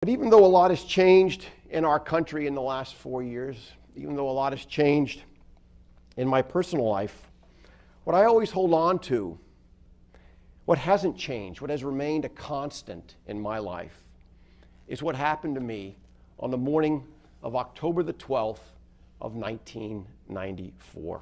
But even though a lot has changed in our country in the last 4 years, even though a lot has changed in my personal life, what I always hold on to, what hasn't changed, what has remained a constant in my life, is what happened to me on the morning of October the 12th of 1994.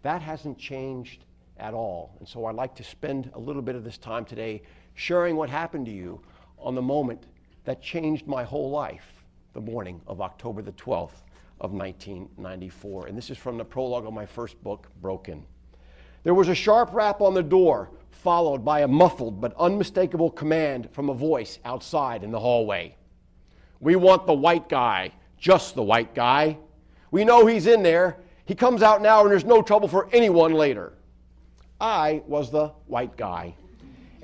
That hasn't changed at all. And so I'd like to spend a little bit of this time today sharing what happened to you on the moment that changed my whole life, the morning of October the 12th of 1994. And this is from the prologue of my first book, Broken. There was a sharp rap on the door, followed by a muffled but unmistakable command from a voice outside in the hallway. "We want the white guy, just the white guy. We know he's in there. He comes out now and there's no trouble for anyone later." I was the white guy.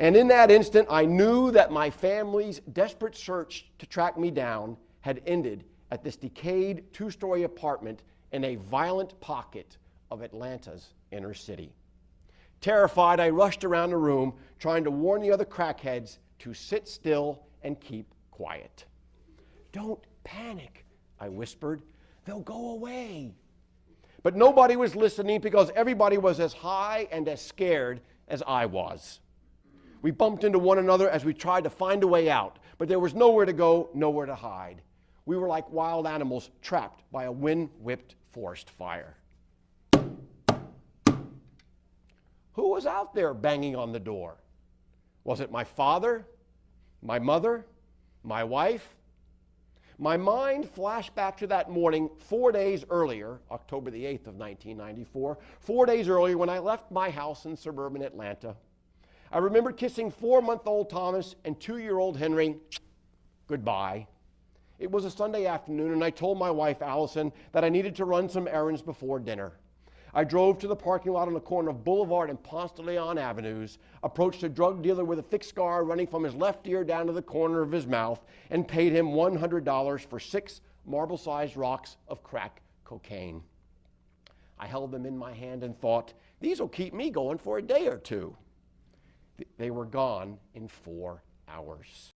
And in that instant, I knew that my family's desperate search to track me down had ended at this decayed two-story apartment in a violent pocket of Atlanta's inner city. Terrified, I rushed around the room, trying to warn the other crackheads to sit still and keep quiet. "Don't panic," I whispered. "They'll go away." But nobody was listening because everybody was as high and as scared as I was. We bumped into one another as we tried to find a way out, but there was nowhere to go, nowhere to hide. We were like wild animals trapped by a wind-whipped forest fire. Who was out there banging on the door? Was it my father? My mother? My wife? My mind flashed back to that morning 4 days earlier, October the 8th of 1994, 4 days earlier when I left my house in suburban Atlanta. I remember kissing 4-month-old Thomas and 2-year-old Henry goodbye. It was a Sunday afternoon, and I told my wife, Allison, that I needed to run some errands before dinner. I drove to the parking lot on the corner of Boulevard and Ponce de Leon Avenues, approached a drug dealer with a thick scar running from his left ear down to the corner of his mouth, and paid him $100 for 6 marble-sized rocks of crack cocaine. I held them in my hand and thought, these will keep me going for a day or two. They were gone in 4 hours.